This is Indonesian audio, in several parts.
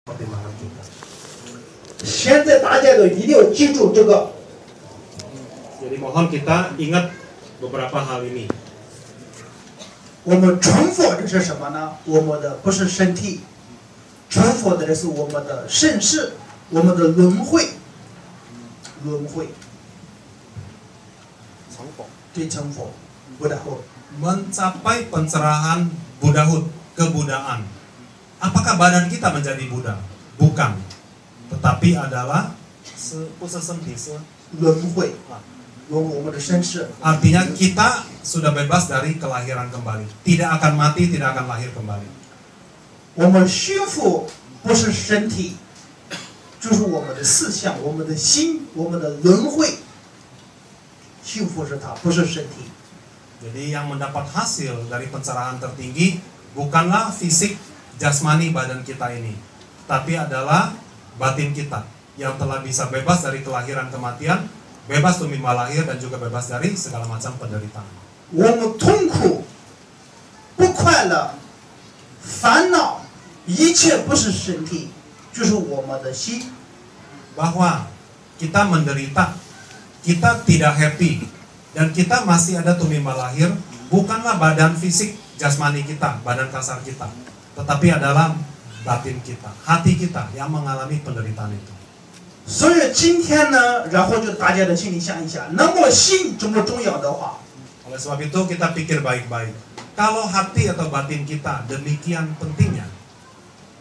pertimbangan kita. 现在大家都一定要记住这个。 Jadi mohon kita ingat beberapa hal ini. 我们成佛的是什么呢？我们的不是身体，成佛的是我们的身世，我们的轮回，轮回。对，成佛，Buddhahood。 Mencapai pencerahan Buddhahood, kebudaan. Apakah badan kita menjadi Buddha? Bukan. Tetapi adalah artinya kita sudah bebas dari kelahiran kembali. Tidak akan mati, tidak akan lahir kembali. 我们修复不是身体，就是我们的思想、我们的心、我们的轮回。修复是它，不是身体。 Jadi yang mendapat hasil dari pencerahan tertinggi bukanlah fisik jasmani badan kita ini, tapi adalah batin kita yang telah bisa bebas dari kelahiran kematian, bebas tumimba lahir dan juga bebas dari segala macam penderitaan. 我们痛苦、不快乐、烦恼，一切不是身体，就是我们的心。 Bahwa kita menderita, kita tidak happy, dan kita masih ada tumimba lahir, bukanlah badan fisik jasmani kita, badan kasar kita, tetapi adalah batin kita, hati kita yang mengalami penderitaan itu. 所以今天呢，然后就大家的心里想一想，那么心这么重要的话， Oleh sebab itu kita pikir baik-baik. Kalau hati atau batin kita demikian pentingnya,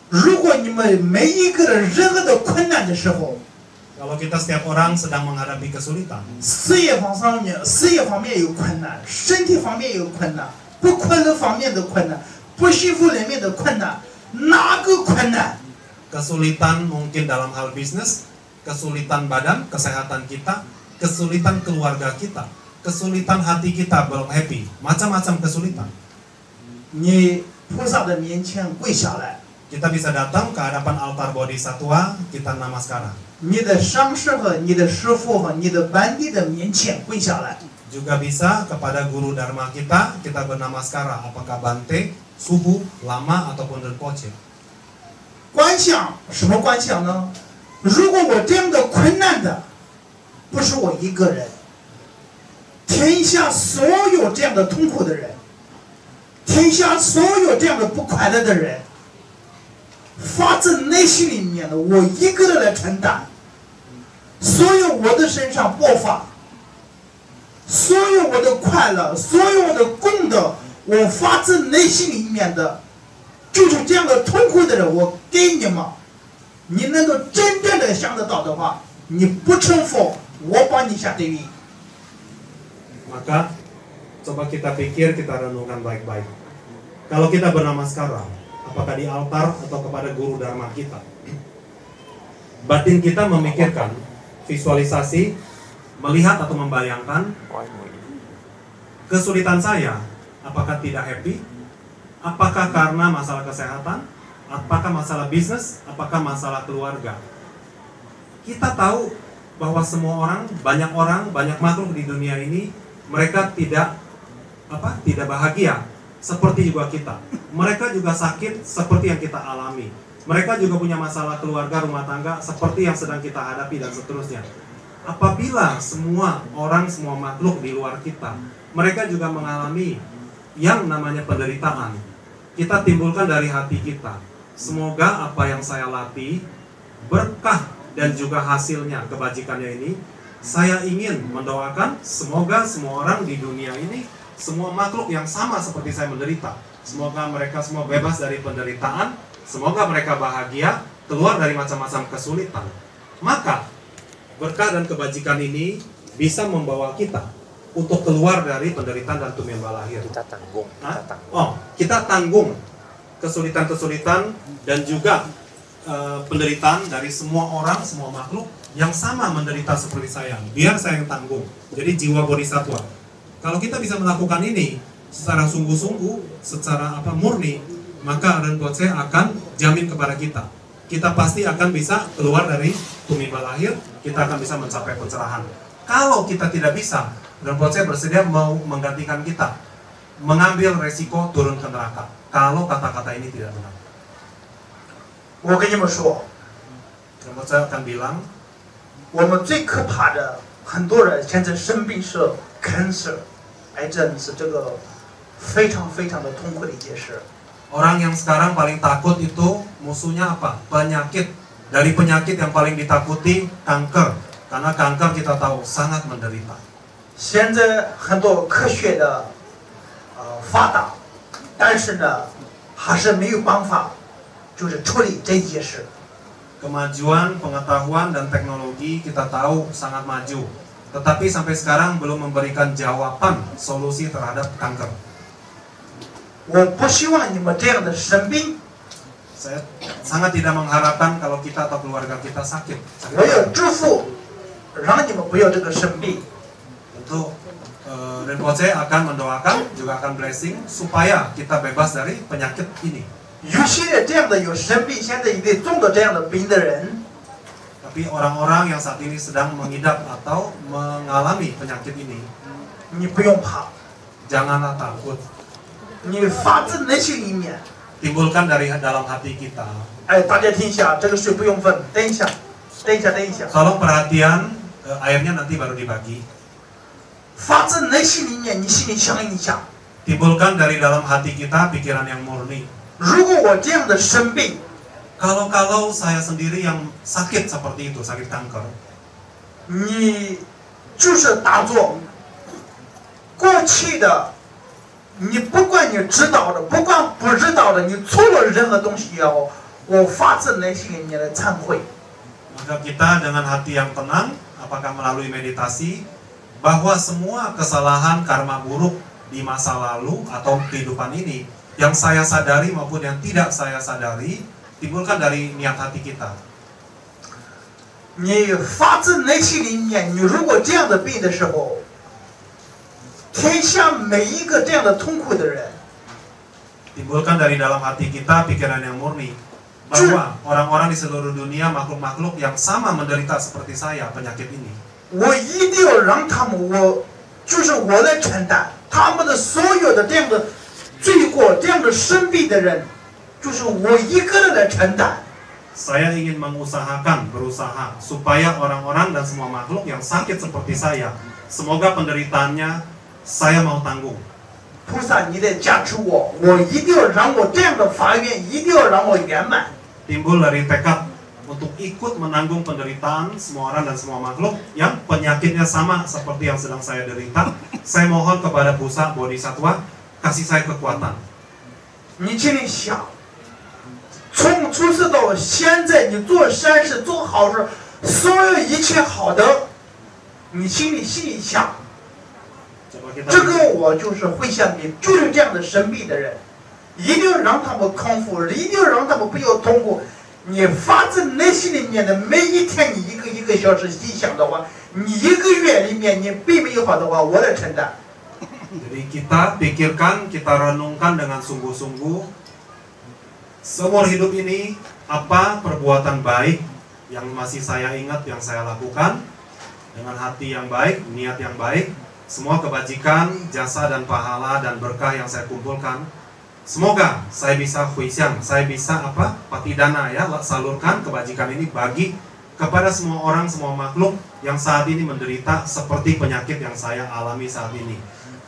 如果你们每一个人任何的困难的时候， kalau kita setiap orang sedang menghadapi kesulitan, 事业方面有困难，身体方面有困难，不快乐方面的困难，不幸福里面的困难，哪个困难？ kesulitan mungkin dalam hal bisnis, kesulitan badan, kesehatan kita, kesulitan keluarga kita, kesulitan hati kita belum happy, macam-macam kesulitan. 你菩萨的面前跪下来， Kita bisa datang ke hadapan altar Bodhisattva, kita namaskara. 你的上师和你的师父和你的班底的面前跪下来。 Juga bisa kepada guru dharma kita, kita bernamaskara, apakah Bante, Suhu, Lama ataupun Rinpoche. 观想什么观想呢？如果我这样的困难的，不是我一个人，天下所有这样的痛苦的人，天下所有这样的不快乐的人，发自内心里面的，我一个人来承担，所有我的身上爆发，所有我的快乐，所有我的功德，我发自内心里面的。 就是这样的痛苦的人，我给你们，你能够真正的想得到的话，你不成佛，我把你下地狱。 Maka coba kita pikir, kita renungkan baik-baik. Kalau kita bernamaskara, apakah di altar atau kepada guru dharma kita, batin kita memikirkan, visualisasi, melihat atau membayangkan kesulitan saya, apakah tidak happy? Apakah karena masalah kesehatan? Apakah masalah bisnis? Apakah masalah keluarga? Kita tahu bahwa semua orang, banyak makhluk di dunia ini, mereka tidak bahagia seperti juga kita. Mereka juga sakit seperti yang kita alami. Mereka juga punya masalah keluarga, rumah tangga seperti yang sedang kita hadapi dan seterusnya. Apabila semua orang, semua makhluk di luar kita, mereka juga mengalami yang namanya penderitaan, kita timbulkan dari hati kita. Semoga apa yang saya latih, berkah dan juga hasilnya, kebajikannya ini, saya ingin mendoakan semoga semua orang di dunia ini, semua makhluk yang sama seperti saya menderita, semoga mereka semua bebas dari penderitaan, semoga mereka bahagia, keluar dari macam-macam kesulitan. Maka berkah dan kebajikan ini bisa membawa kita untuk keluar dari penderitaan dan tumimba lahir. Kita tanggung. Kita tanggung kesulitan-kesulitan dan juga penderitaan dari semua orang, semua makhluk yang sama menderita seperti saya. Biar saya yang tanggung. Jadi jiwa bodhisattva. Kalau kita bisa melakukan ini secara sungguh-sungguh, secara murni, maka Rinpoche akan jamin kepada kita. Kita pasti akan bisa keluar dari tumimba lahir, kita akan bisa mencapai pencerahan. Kalau kita tidak bisa, Rinpoche bersedia mau menggantikan kita, mengambil resiko turun ke neraka. Kalau kata-kata ini tidak benar. 我跟你们说， Rinpoche akan bilang, 我们最可怕的，很多人现在生病是 cancer， 癌症是这个非常非常的痛苦的一件事。 orang yang sekarang paling takut itu musuhnya apa? Penyakit. Dari penyakit yang paling ditakuti kanker. Karena kanker kita tahu sangat menderita. 现在很多科学的发达，但是呢，还是没有办法，就是处理这件事。 Kemajuan pengetahuan dan teknologi kita tahu sangat maju. Tetapi sampai sekarang belum memberikan jawaban solusi terhadap kanker. 我不希望你们这样的生病， Saya sangat tidak mengharapkan kalau kita atau keluarga kita sakit. 我有祝福，让你们不要这个生病。 Tentu Rinpoche akan mendoakan, juga akan blessing supaya kita bebas dari penyakit ini. 有些人这样的有生病，现在已经中了这样的病的人， Tapi orang-orang yang saat ini sedang mengidap atau mengalami penyakit ini, 你不用怕， janganlah takut. 你发自内心里面， Timbulkan dari dalam hati kita. 哎，大家听一下，这个水不用分，等一下，等一下，等一下， Tolong perhatian, airnya nanti baru dibagi. 发自内心里面，你心里想一想， Timbulkan dari dalam hati kita pikiran yang murni. 如果我这样的生病， Kalau saya sendiri yang sakit seperti itu, sakit kanker, 你就是当做过去的，你不管你知道的，不管不知道的，你做了任何东西也好，我发自内心里面的忏悔。 maka kita dengan hati yang tenang, apakah melalui meditasi, bahwa semua kesalahan karma buruk di masa lalu atau kehidupan ini, yang saya sadari maupun yang tidak saya sadari, timbulkan dari niat hati kita. 你发自内心里面，你如果这样的病的时候，天下每一个这样的痛苦的人， Timbulkan dari dalam hati kita pikiran yang murni, bahwa orang-orang di seluruh dunia, makhluk-makhluk yang sama menderita seperti saya penyakit ini. 我一定要让他们，就是我来承担他们的所有的这样的罪过，这样的生病的人，就是我一个人来承担。 Saya ingin berusaha supaya orang-orang dan semua makhluk yang sakit seperti saya, semoga penderitaannya saya mau tanggung. 菩萨，你得加持我，我一定要让我这样的发愿，一定要让我圆满。 Timbul dari tekad untuk ikut menanggung penderitaan semua orang dan semua makhluk yang penyakitnya sama seperti yang sedang saya derita. Saya mohon kepada Pusat Bodhisattva, kasih saya kekuatan. 你心里想，从出世到现在，你做善事、做好事，所有一切好的，你心里想， Coba kita 这个我就是会想你，就是这样的生病的人，一定要让他们康复，一定要让他们不要痛苦。你发自内心里面的每一天，你一个小时心想的话，你一个月里面你并没有好的话，我来承担。 Jadi kita pikirkan, kita renungkan dengan sungguh-sungguh seumur hidup ini apa perbuatan baik yang masih saya ingat, yang saya lakukan dengan hati yang baik, niat yang baik, semua kebajikan, jasa dan pahala dan berkah yang saya kumpulkan. Semoga saya bisa huisyang, saya bisa patidana ya, salurkan kebajikan ini bagi kepada semua orang, semua makhluk yang saat ini menderita seperti penyakit yang saya alami saat ini.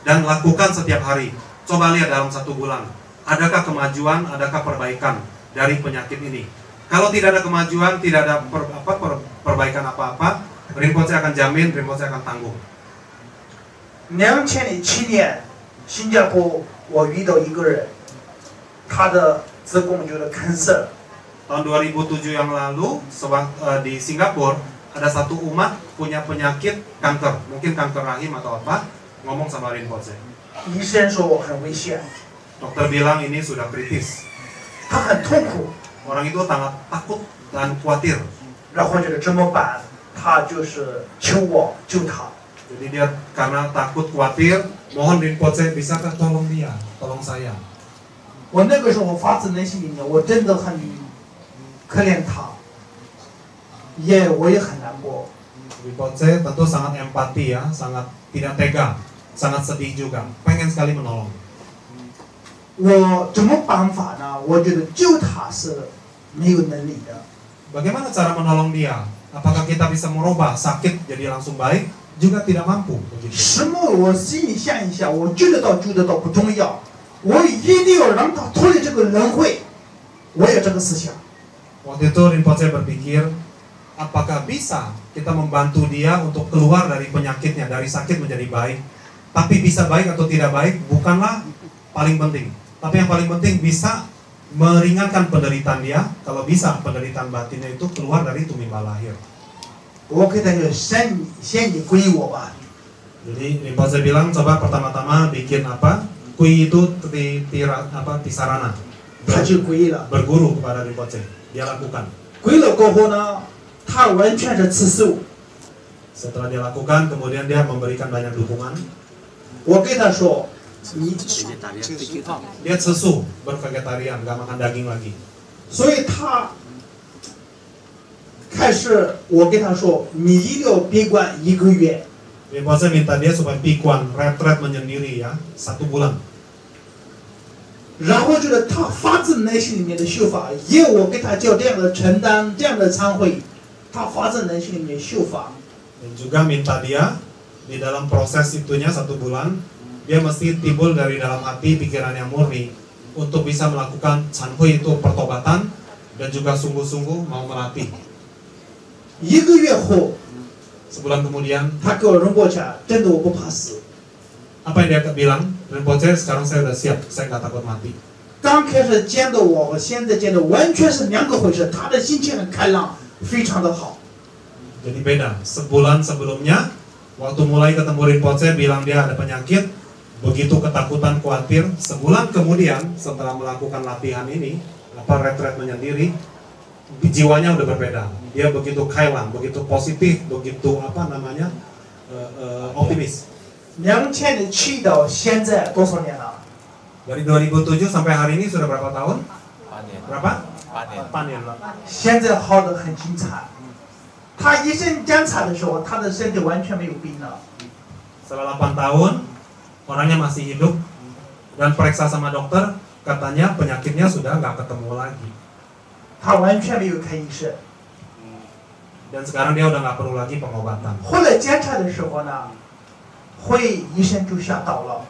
Dan lakukan setiap hari. Coba lihat dalam 1 bulan, adakah kemajuan, adakah perbaikan dari penyakit ini. Kalau tidak ada kemajuan, tidak ada perbaikan apa-apa, Rinpoche akan jamin, Rinpoche akan tanggung. 2007年，新加坡我遇到一个人，他的子宫就是 cancer。 Tahun 2007 yang lalu di Singapura ada satu umat punya penyakit kanker, mungkin kanker rahim atau apa, ngomong sama Rinpoche. 医生说很危险， Dokter bilang ini sudah kritis. 他很痛苦， Orang itu sangat takut dan khawatir. 然后就是怎么办？他就是求我救他。 Jadi dia karena takut khawatir, mohon Rinpoche bisakah tolong dia, tolong saya. 我那个时候发自内心里面，我真的很可怜他，我也很难过。 Rinpoche tentu sangat empati ya, sangat tidak tega, sangat sedih juga, pengen sekali menolong. 我怎么办法呢？我觉得救他是没有能力的。 Bagaimana cara menolong dia? Apakah kita bisa merubah sakit jadi langsung baik? Juga tidak mampu begitu. 什么？我心里想一下，我救得到不重要，我一定要让他脱离这个轮回。我有这个思想。 Waktu itu Rinpoche berpikir, apakah bisa kita membantu dia untuk keluar dari penyakitnya, dari sakit menjadi baik? Tapi bisa baik atau tidak baik bukanlah paling penting. Tapi yang paling penting bisa meringankan penderitaan dia. Kalau bisa penderitaan batinnya itu keluar dari tumimba lahir. 我给他说，先你归我吧。 Jadi Rinpoche bilang coba pertama-tama bikin apa? Kui itu tisarana. 他就归了。 Berguru kepada Rinpoche. Dia lakukan. 归了过后呢，他完全是吃素。 Setelah dia lakukan, kemudian dia memberikan banyak dukungan. 我跟他说，你， Dia susu, bervegetarian, gak makan daging lagi. 所以他开始我跟他说，你一定要闭关1个月。 Rinpoche minta dia supaya pikuan, retret menyendiri ya, 1 bulan. 然后就是他发自内心里面的修法，也我给他教这样的承担，这样的忏悔，他发自内心里面修法。 Dan juga minta dia di dalam proses itunya 1 bulan, dia mesti timbul dari dalam hati pikiran yang murni untuk bisa melakukan chanhui itu pertobatan dan juga sungguh-sungguh mau melatih. 1个月后， Sebulan kemudian, 他给我扔过去，真的我不怕死。 apa yang dia bilang? Rinpoche, sekarang saya udah siap, saya nggak takut mati. 刚开始见到我和现在见到完全是2个回事，他的心情很开朗，非常的好。 Jadi beda. Sebulan sebelumnya, waktu mulai ketemu Rinpoche bilang dia ada penyakit, begitu ketakutan, khawatir. Sebulan kemudian, setelah melakukan latihan ini, retret menyendiri, jiwanya udah berbeda. Dia begitu kailan, begitu positif, begitu optimis. 2007到现在多少年了？ Dari 2007 sampai hari ini sudah berapa tahun? Berapa? 8 年了。现在好的很精彩。他医生检查的时候，他的身体完全没有病了。 Setelah 8 tahun, orangnya masih hidup dan periksa sama dokter, katanya penyakitnya sudah nggak ketemu lagi. 他完全没有看医生。 Dan sekarang dia udah nggak perlu lagi pengobatan. 后来检查的时候呢，医生就吓到了，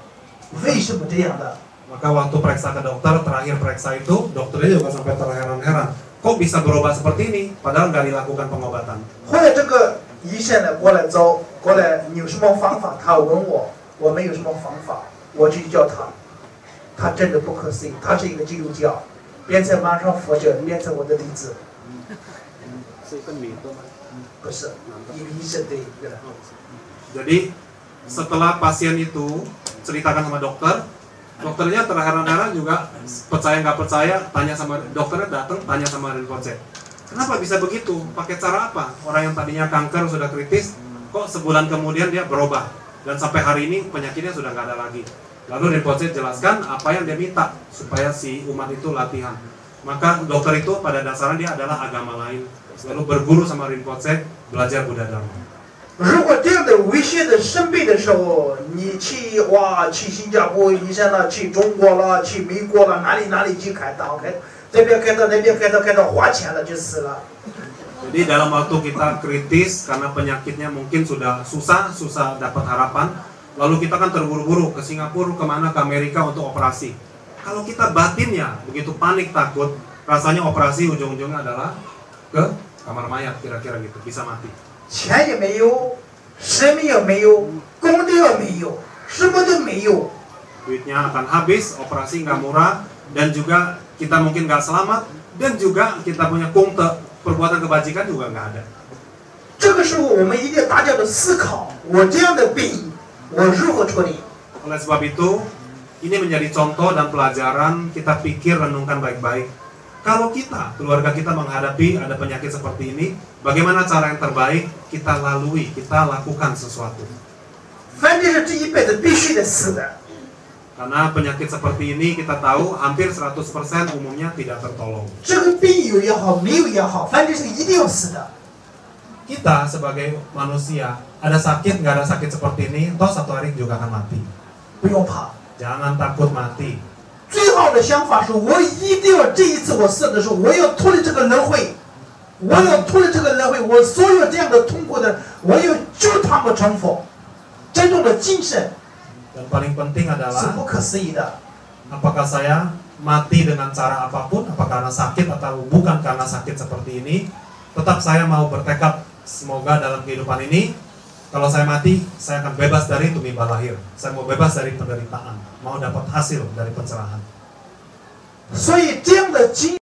为什么这样的？ Maka waktu periksa ke dokter, terakhir periksa itu, dokternya juga sampai terheran-heran. Kok bisa berubah seperti ini? Padahal nggak dilakukan pengobatan. 后来这个医生呢过来，你有什么方法？他问我，我没有什么方法，我就叫他，他真的不可思议，他是一个基督教，变成网上佛教，变成我的弟子。不是，一个医生对一个人。 Jadi setelah pasien itu ceritakan sama dokter, dokternya terheran-heran juga, percaya nggak percaya, tanya sama dokternya, datang tanya sama Rinpoche. Kenapa bisa begitu? Pakai cara apa? Orang yang tadinya kanker sudah kritis, kok sebulan kemudian dia berubah dan sampai hari ini penyakitnya sudah nggak ada lagi. Lalu Rinpoche jelaskan apa yang dia minta supaya si umat itu latihan. Maka dokter itu pada dasarnya dia adalah agama lain. Lalu berguru sama Rinpoche, belajar Buddha Dharma. 如果这样的危险的生病的时候，你去新加坡医生了，去中国了，去美国了，哪里去开刀，这边开刀那边开刀，花钱了就死了。 Jadi dalam waktu kita kritis karena penyakitnya mungkin sudah susah dapat harapan, lalu kita kan terburu-buru ke Singapura, kemana, ke Amerika untuk operasi. Kalau kita batinnya begitu panik takut, rasanya operasi ujung-ujungnya adalah ke kamar mayat kira-kira gitu, bisa mati. 钱也没有，生命也没有，功德也没有，什么都没有。 Duitnya akan habis, operasi nggak murah, dan juga kita mungkin nggak selamat, dan juga kita punya kungte, perbuatan kebajikan juga nggak ada. 这个时候我们一定大家的思考，我这样的病，我如何处理？ Oleh sebab itu, ini menjadi contoh dan pelajaran kita pikir renungkan baik-baik. Kalau kita, keluarga kita menghadapi ada penyakit seperti ini, bagaimana cara yang terbaik kita lalui, kita lakukan sesuatu. 反正是这一辈子必须得死的。 Karena penyakit seperti ini kita tahu hampir 100% umumnya tidak tertolong. 这个病有也好，没有也好，反正是一定要死的。 Kita sebagai manusia, ada sakit nggak ada sakit seperti ini, toh satu hari juga akan mati. 不用怕， Jangan takut mati. 最好的想法是我一定要这一次我死的时候，我要脱离这个轮回，我要脱离这个轮回，我所有这样的痛苦的人，我要救他们成佛。真正的精神 Dan paling penting 是 adalah 不可思议的。 apakah saya mati dengan cara apapun, apakah karena sakit atau bukan karena sakit seperti ini, tetap saya mau bertekad semoga dalam kehidupan ini kalau saya mati, saya akan bebas dari tumiba lahir. Saya mau bebas dari penderitaan, mau dapat hasil dari pencerahan. 所以这样的精